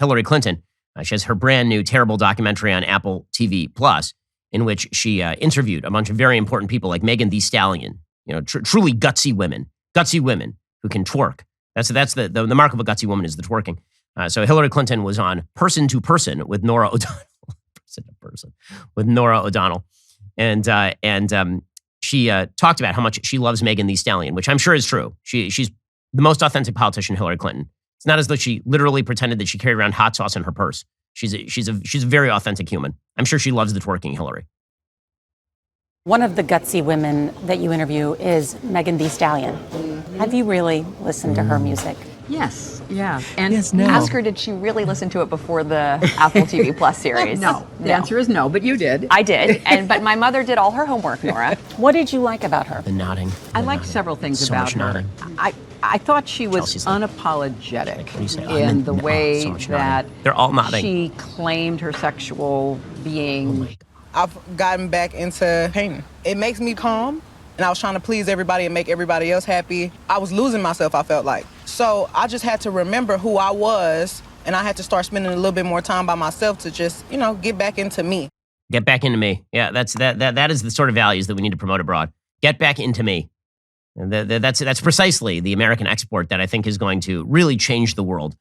Hillary Clinton. She has her brand new terrible documentary on Apple TV Plus, in which she interviewed a bunch of very important people like Megan Thee Stallion, truly gutsy women who can twerk. That's the mark of a gutsy woman is the twerking. So Hillary Clinton was on Person to Person with Nora O'Donnell. Person to Person with Nora O'Donnell. And she talked about how much she loves Megan Thee Stallion, which I'm sure is true. She's the most authentic politician, Hillary Clinton. It's not as though she literally pretended that she carried around hot sauce in her purse. She's a very authentic human. I'm sure she loves the twerking, Hillary. One of the gutsy women that you interview is Megan Thee Stallion. Have you really listened to her music? Yes, yeah. And Ask her, did she really listen to it before the Apple TV Plus series? No. The answer is no, but you did. I did, but my mother did all her homework, Nora. What did you like about her? The nodding. I liked several things So about much her. nodding. I thought she was Chelsea's like, unapologetic in the way so much that nodding. They're all nodding. she claimed her sexual being. I've gotten back into painting. It makes me calm, and I was trying to please everybody and make everybody else happy. I was losing myself, I felt like. So I just had to remember who I was, and I had to start spending a little bit more time by myself to just, get back into me. Get back into me. Yeah, that is the sort of values that we need to promote abroad. Get back into me. And that's precisely the American export that I think is going to really change the world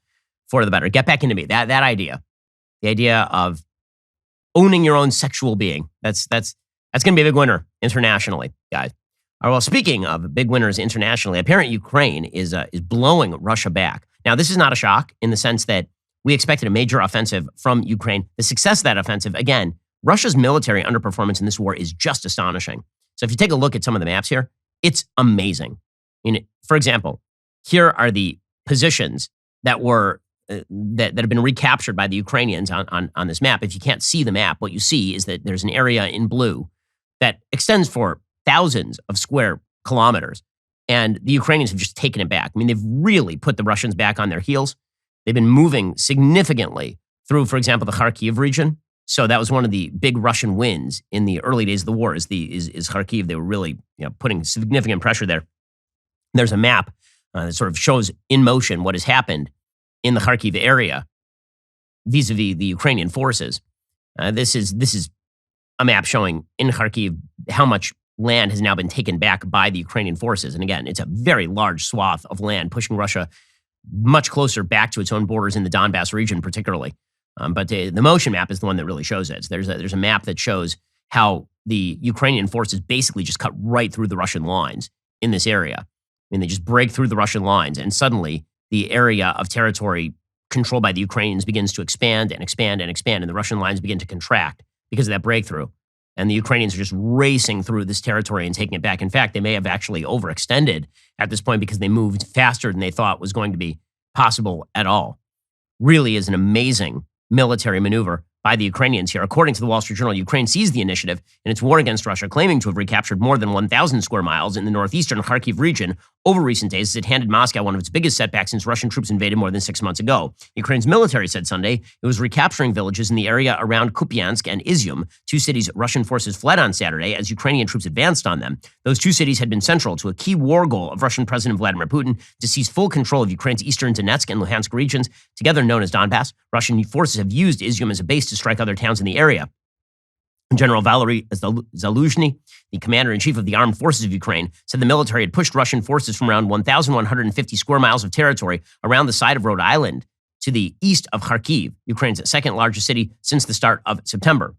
for the better. Get back into me. That idea, the idea of owning your own sexual being. That's going to be a big winner internationally, guys. All right, well, speaking of big winners internationally, apparently Ukraine is blowing Russia back. Now, this is not a shock in the sense that we expected a major offensive from Ukraine. The success of that offensive, again, Russia's military underperformance in this war is just astonishing. So if you take a look at some of the maps here, it's amazing. For example, here are the positions that were that have been recaptured by the Ukrainians on this map. If you can't see the map, what you see is that there's an area in blue that extends for thousands of square kilometers. And the Ukrainians have just taken it back. I mean, they've really put the Russians back on their heels. They've been moving significantly through, for example, the Kharkiv region. So that was one of the big Russian wins in the early days of the war is Kharkiv. They were really putting significant pressure there. There's a map that sort of shows in motion what has happened in the Kharkiv area vis-a-vis the Ukrainian forces. This is a map showing in Kharkiv how much land has now been taken back by the Ukrainian forces. And again, it's a very large swath of land pushing Russia much closer back to its own borders in the Donbass region particularly. But the motion map is the one that really shows it. There's a map that shows how the Ukrainian forces basically just cut right through the Russian lines in this area. I mean, they just break through the Russian lines, and suddenly the area of territory controlled by the Ukrainians begins to expand and expand and expand, and the Russian lines begin to contract because of that breakthrough. And the Ukrainians are just racing through this territory and taking it back. In fact, they may have actually overextended at this point because they moved faster than they thought was going to be possible at all. Really is an amazing military maneuver by the Ukrainians here. According to the Wall Street Journal, Ukraine seized the initiative in its war against Russia, claiming to have recaptured more than 1,000 square miles in the northeastern Kharkiv region over recent days as it handed Moscow one of its biggest setbacks since Russian troops invaded more than 6 months ago. Ukraine's military said Sunday it was recapturing villages in the area around Kupiansk and Izium, two cities Russian forces fled on Saturday as Ukrainian troops advanced on them. Those two cities had been central to a key war goal of Russian President Vladimir Putin to seize full control of Ukraine's eastern Donetsk and Luhansk regions, together known as Donbass. Russian forces have used Izium as a base to strike other towns in the area. General Valery Zaluzhny, the commander-in-chief of the armed forces of Ukraine, said the military had pushed Russian forces from around 1,150 square miles of territory around the side of Rhode Island to the east of Kharkiv, Ukraine's second largest city since the start of September.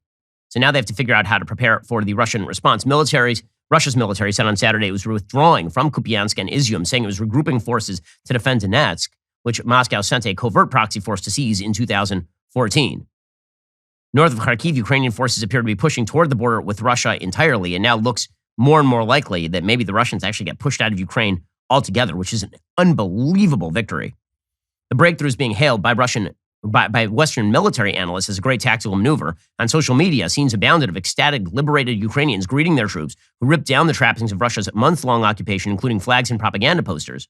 So now they have to figure out how to prepare for the Russian response. Russia's military said on Saturday it was withdrawing from Kupiansk and Izium, saying it was regrouping forces to defend Donetsk, which Moscow sent a covert proxy force to seize in 2014. North of Kharkiv, Ukrainian forces appear to be pushing toward the border with Russia entirely, and now looks more and more likely that maybe the Russians actually get pushed out of Ukraine altogether, which is an unbelievable victory. The breakthrough is being hailed by Western military analysts as a great tactical maneuver. On social media, scenes abounded of ecstatic, liberated Ukrainians greeting their troops who ripped down the trappings of Russia's month-long occupation, including flags and propaganda posters.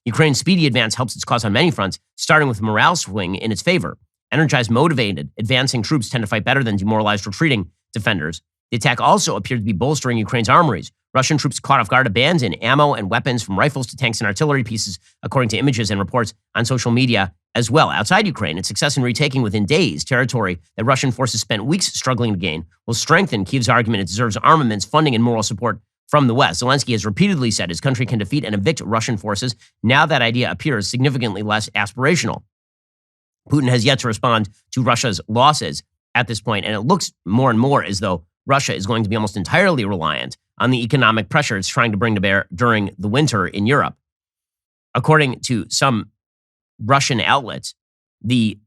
Ukraine's speedy advance helps its cause on many fronts, starting with a morale swing in its favor. Energized, motivated, advancing troops tend to fight better than demoralized, retreating defenders. The attack also appeared to be bolstering Ukraine's armories. Russian troops caught off guard abandoned ammo and weapons from rifles to tanks and artillery pieces, according to images and reports on social media as well. Outside Ukraine, its success in retaking within days territory that Russian forces spent weeks struggling to gain will strengthen Kyiv's argument it deserves armaments, funding, and moral support from the West. Zelensky has repeatedly said his country can defeat and evict Russian forces. Now that idea appears significantly less aspirational. Putin has yet to respond to Russia's losses at this point, and it looks more and more as though Russia is going to be almost entirely reliant on the economic pressure it's trying to bring to bear during the winter in Europe. According to some Russian outlets, the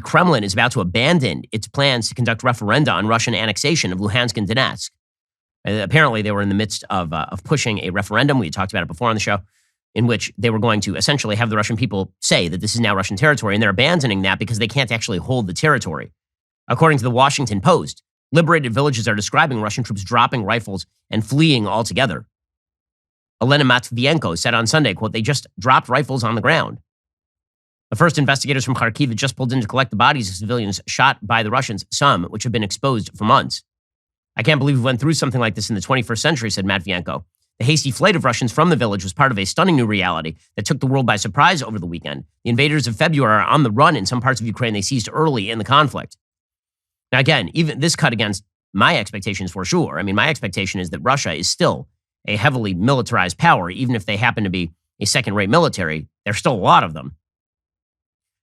Kremlin is about to abandon its plans to conduct referenda on Russian annexation of Luhansk and Donetsk. Apparently, they were in the midst of pushing a referendum. We talked about it before on the show, in which they were going to essentially have the Russian people say that this is now Russian territory, and they're abandoning that because they can't actually hold the territory. According to the Washington Post, liberated villages are describing Russian troops dropping rifles and fleeing altogether. Elena Matvienko said on Sunday, quote, "They just dropped rifles on the ground." The first investigators from Kharkiv had just pulled in to collect the bodies of civilians shot by the Russians, some which have been exposed for months. "I can't believe we went through something like this in the 21st century," said Matvienko. The hasty flight of Russians from the village was part of a stunning new reality that took the world by surprise over the weekend. The invaders of February are on the run in some parts of Ukraine they seized early in the conflict. Now, again, even this cut against my expectations for sure. I mean, my expectation is that Russia is still a heavily militarized power, even if they happen to be a second-rate military. There's still a lot of them.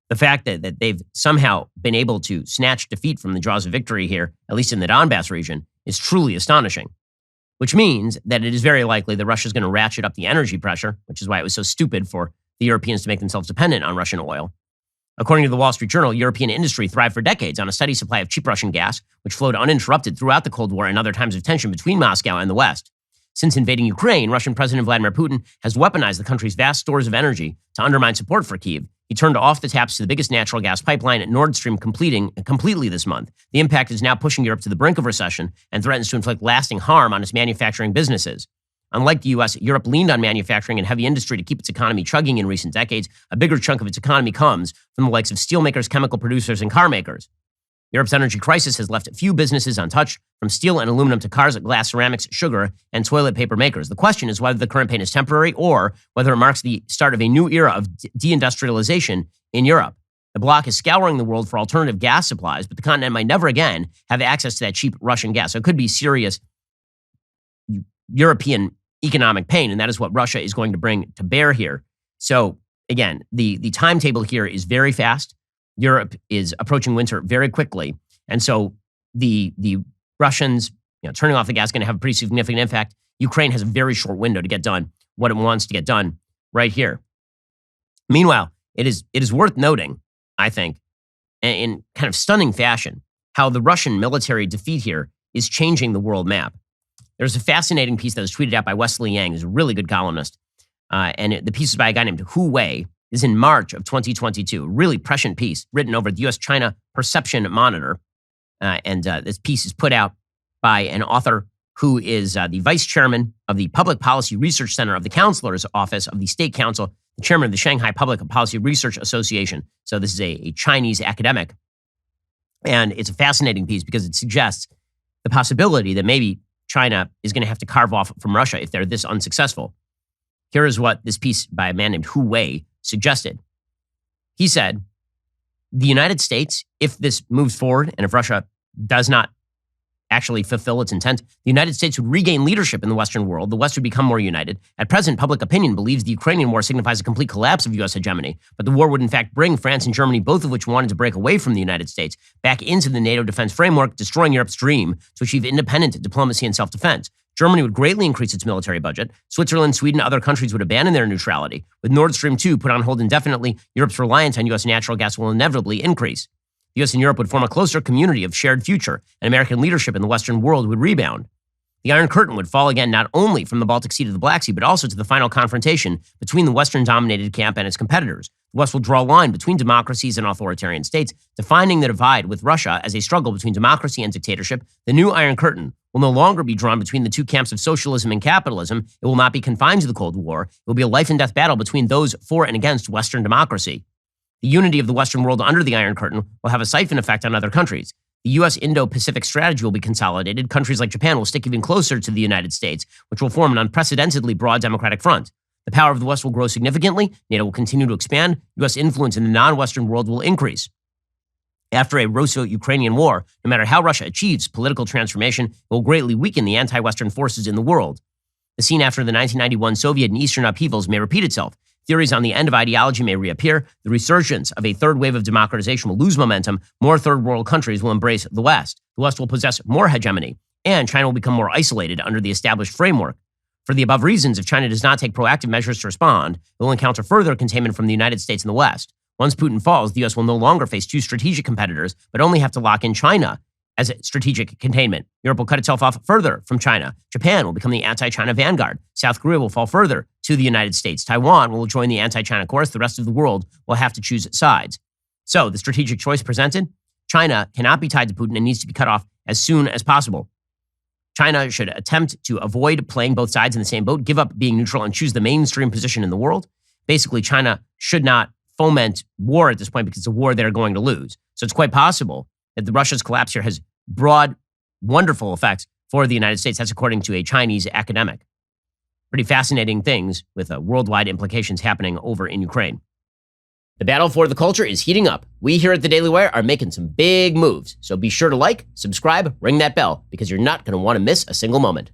The fact that they've somehow been able to snatch defeat from the jaws of victory here, at least in the Donbass region, is truly astonishing, which means that it is very likely that Russia is going to ratchet up the energy pressure, which is why it was so stupid for the Europeans to make themselves dependent on Russian oil. According to the Wall Street Journal, European industry thrived for decades on a steady supply of cheap Russian gas, which flowed uninterrupted throughout the Cold War and other times of tension between Moscow and the West. Since invading Ukraine, Russian President Vladimir Putin has weaponized the country's vast stores of energy to undermine support for Kyiv. He turned off the taps to the biggest natural gas pipeline at Nord Stream completely this month. The impact is now pushing Europe to the brink of recession and threatens to inflict lasting harm on its manufacturing businesses. Unlike the U.S., Europe leaned on manufacturing and heavy industry to keep its economy chugging in recent decades. A bigger chunk of its economy comes from the likes of steelmakers, chemical producers, and car makers. Europe's energy crisis has left few businesses untouched, from steel and aluminum to cars, glass, ceramics, sugar, and toilet paper makers. The question is whether the current pain is temporary or whether it marks the start of a new era of deindustrialization in Europe. The bloc is scouring the world for alternative gas supplies, but the continent might never again have access to that cheap Russian gas. So it could be serious European economic pain, and that is what Russia is going to bring to bear here. So again, the timetable here is very fast. Europe is approaching winter very quickly, and so the Russians, turning off the gas is going to have a pretty significant impact. Ukraine has a very short window to get done what it wants to get done right here. Meanwhile, it is worth noting, I think, in kind of stunning fashion, how the Russian military defeat here is changing the world map. There's a fascinating piece that was tweeted out by Wesley Yang, who's a really good columnist, the piece is by a guy named Hu Wei. Is in March of 2022, a really prescient piece written over the U.S.-China Perception Monitor. This piece is put out by an author who is the vice chairman of the Public Policy Research Center of the Counselor's Office of the State Council, the chairman of the Shanghai Public Policy Research Association. So this is a Chinese academic. And it's a fascinating piece because it suggests the possibility that maybe China is going to have to carve off from Russia if they're this unsuccessful. Here is what this piece by a man named Hu Wei suggested. He said, the United States, if this moves forward and if Russia does not actually fulfill its intent, the United States would regain leadership in the Western world. The West would become more united. At present, public opinion believes the Ukrainian war signifies a complete collapse of U.S. hegemony, but the war would in fact bring France and Germany, both of which wanted to break away from the United States, back into the NATO defense framework, destroying Europe's dream to achieve independent diplomacy and self-defense. Germany would greatly increase its military budget. Switzerland, Sweden, and other countries would abandon their neutrality. With Nord Stream 2 put on hold indefinitely, Europe's reliance on U.S. natural gas will inevitably increase. The U.S. and Europe would form a closer community of shared future, and American leadership in the Western world would rebound. The Iron Curtain would fall again not only from the Baltic Sea to the Black Sea, but also to the final confrontation between the Western-dominated camp and its competitors. The West will draw a line between democracies and authoritarian states, defining the divide with Russia as a struggle between democracy and dictatorship. The new Iron Curtain will no longer be drawn between the two camps of socialism and capitalism. It will not be confined to the Cold War. It will be a life and death battle between those for and against Western democracy. The unity of the Western world under the Iron Curtain will have a siphon effect on other countries. The U.S. Indo-Pacific strategy will be consolidated. Countries like Japan will stick even closer to the United States, which will form an unprecedentedly broad democratic front. The power of the West will grow significantly. NATO will continue to expand. U.S. influence in the non-Western world will increase. After a Russo-Ukrainian war, no matter how Russia achieves political transformation, it will greatly weaken the anti-Western forces in the world. The scene after the 1991 Soviet and Eastern upheavals may repeat itself. Theories on the end of ideology may reappear. The resurgence of a third wave of democratization will lose momentum. More third world countries will embrace the West. The West will possess more hegemony, and China will become more isolated under the established framework. For the above reasons, if China does not take proactive measures to respond, it will encounter further containment from the United States and the West. Once Putin falls, the U.S. will no longer face two strategic competitors, but only have to lock in China as strategic containment. Europe will cut itself off further from China. Japan will become the anti-China vanguard. South Korea will fall further to the United States. Taiwan will join the anti-China chorus. The rest of the world will have to choose sides. So the strategic choice presented, China cannot be tied to Putin and needs to be cut off as soon as possible. China should attempt to avoid playing both sides in the same boat, give up being neutral, and choose the mainstream position in the world. Basically, China should not foment war at this point because it's a war they're going to lose. So it's quite possible that the Russia's collapse here has broad, wonderful effects for the United States. That's according to a Chinese academic. Pretty fascinating things with worldwide implications happening over in Ukraine. The battle for the culture is heating up. We here at the Daily Wire are making some big moves. So be sure to like, subscribe, ring that bell, because you're not going to want to miss a single moment.